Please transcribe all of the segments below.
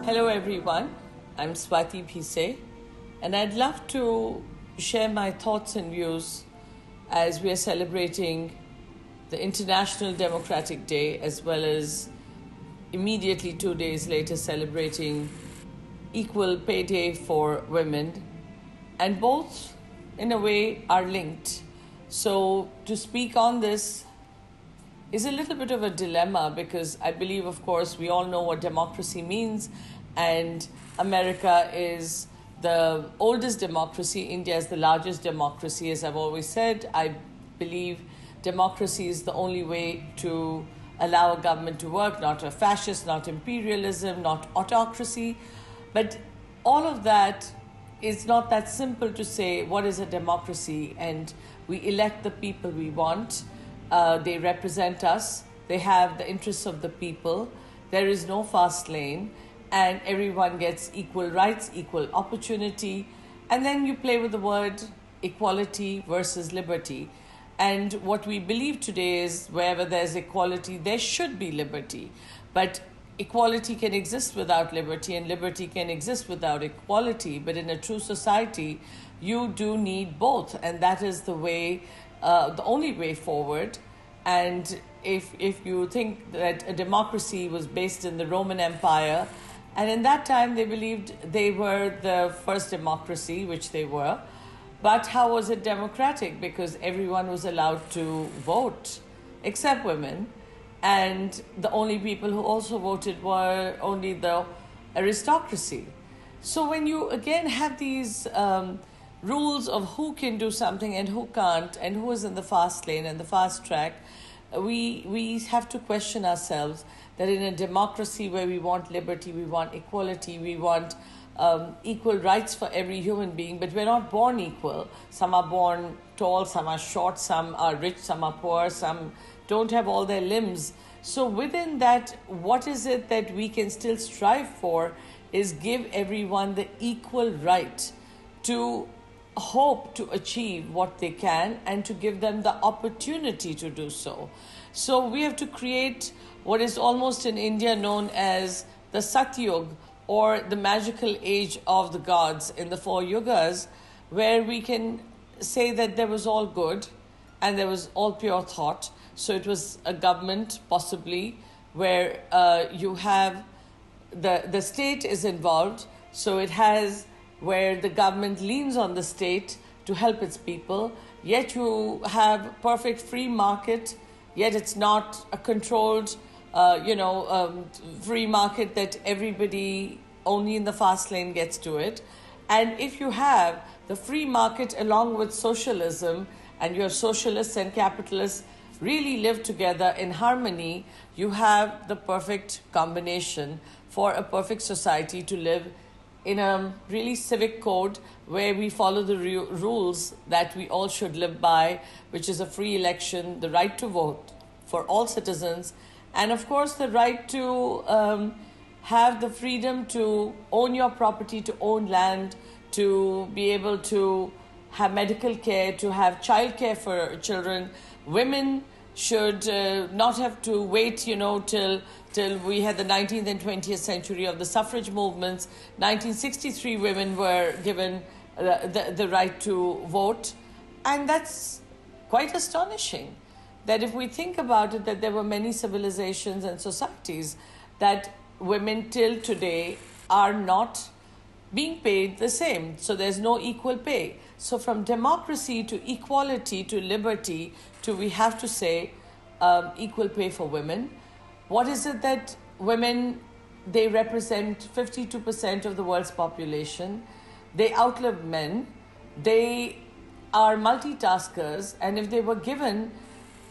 Hello everyone, I'm Swati Bhise, and I'd love to share my thoughts and views as we are celebrating the International Democratic Day, as well as immediately 2 days later celebrating Equal Pay Day for women, and both in a way are linked. So to speak on this is a little bit of a dilemma because I believe, of course, we all know what democracy means, and America is the oldest democracy. India is the largest democracy. As I've always said, I believe democracy is the only way to allow a government to work, not a fascist, not imperialism, not autocracy. But all of that is not that simple to say what is a democracy, and we elect the people we want. They represent us. They have the interests of the people. There is no fast lane, and everyone gets equal rights, equal opportunity. And then you play with the word equality versus liberty. And what we believe today is wherever there's equality, there should be liberty. But equality can exist without liberty, and liberty can exist without equality. But in a true society, you do need both, and that is the way, the only way forward. And if you think that a democracy was based in the Roman Empire, and in that time they believed they were the first democracy, which they were, but how was it democratic? Because everyone was allowed to vote, except women. And the only people who also voted were only the aristocracy. So when you again have these rules of who can do something and who can't, and who is in the fast lane and the fast track, we have to question ourselves that in a democracy where we want liberty, we want equality, we want equal rights for every human being, but we're not born equal. Some are born tall, some are short, some are rich, some are poor, some don't have all their limbs. So within that, what is it that we can still strive for is give everyone the equal right to hope to achieve what they can and to give them the opportunity to do so. So we have to create what is almost in India known as the Satyug, or the magical age of the gods in the 4 yugas, where we can say that there was all good and there was all pure thought. So it was a government possibly where you have the state is involved. So it has where the government leans on the state to help its people, yet you have perfect free market, yet it's not a controlled free market that everybody only in the fast lane gets to it. And if you have the free market along with socialism, and your socialists and capitalists really live together in harmony, you have the perfect combination for a perfect society to live in a really civic code where we follow the rules that we all should live by, which is a free election, the right to vote for all citizens, and of course the right to have the freedom to own your property, to own land, to be able to have medical care, to have child care for children. Women should not have to wait, till we had the 19th and 20th century of the suffrage movements. 1963 women were given the right to vote. And that's quite astonishing that if we think about it, that there were many civilizations and societies that women till today are not being paid the same. So there's no equal pay. So from democracy to equality to liberty to, we have to say, equal pay for women. What is it that women, they represent 52% of the world's population. They outlive men. They are multitaskers. And if they were given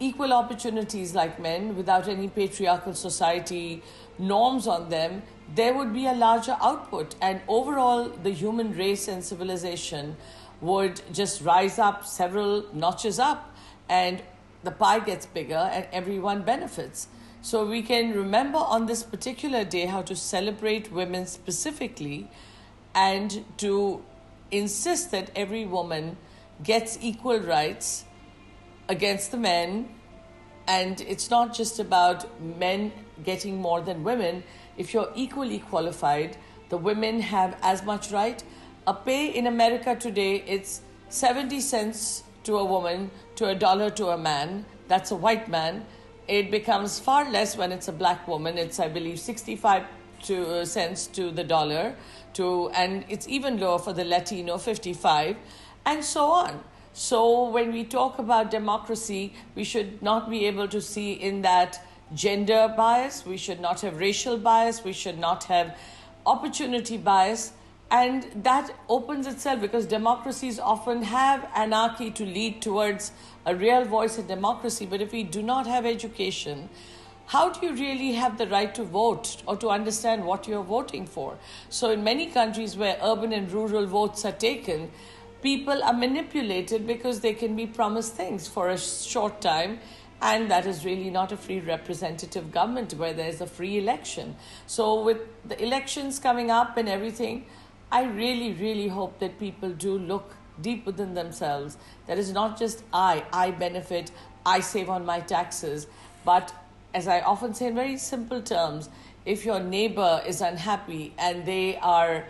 equal opportunities like men without any patriarchal society norms on them, there would be a larger output. And overall, the human race and civilization would just rise up several notches up, and the pie gets bigger and everyone benefits. So we can remember on this particular day how to celebrate women specifically and to insist that every woman gets equal rights against the men. And it's not just about men getting more than women. if you're equally qualified, the women have as much right. A pay in America today, it's 70 cents to a woman to $1 to a man. That's a white man. It becomes far less when it's a black woman. It's, I believe, 65 cents to the dollar, and it's even lower for the Latino, 55, and so on. So when we talk about democracy, we should not be able to see in that gender bias. We should not have racial bias. We should not have opportunity bias. And that opens itself, because democracies often have anarchy to lead towards a real voice in democracy. But if we do not have education, how do you really have the right to vote or to understand what you're voting for? So in many countries where urban and rural votes are taken, people are manipulated because they can be promised things for a short time. And that is really not a free representative government where there's a free election. So with the elections coming up and everything, I really, really hope that people do look deep within themselves. That is not just I benefit, I save on my taxes. But as I often say in very simple terms, if your neighbor is unhappy and they are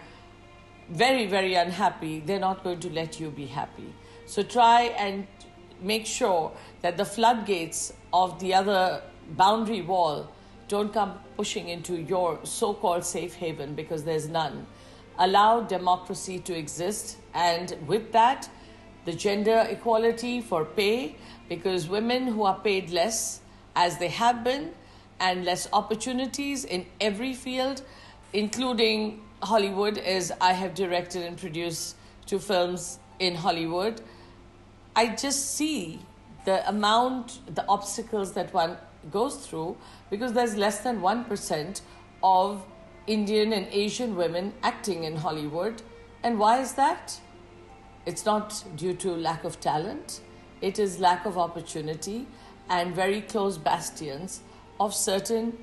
very, very unhappy, they're not going to let you be happy. So try and make sure that the floodgates of the other boundary wall don't come pushing into your so-called safe haven, because there's none. Allow democracy to exist, and with that, the gender equality for pay, because women who are paid less, as they have been, and less opportunities in every field, including Hollywood, as I have directed and produced 2 films in Hollywood. I just see the obstacles that one goes through, because there's less than 1% of Indian and Asian women acting in Hollywood. And why is that? It's not due to lack of talent. It is lack of opportunity and very close bastions of certain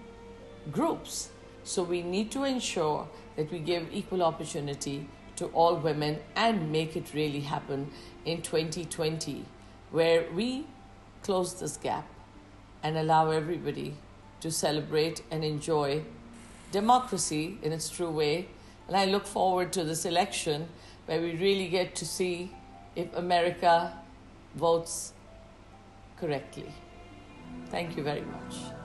groups. So we need to ensure that we give equal opportunity to all women and make it really happen in 2020, where we close this gap and allow everybody to celebrate and enjoy democracy in its true way. And I look forward to this election, where we really get to see if America votes correctly. Thank you very much.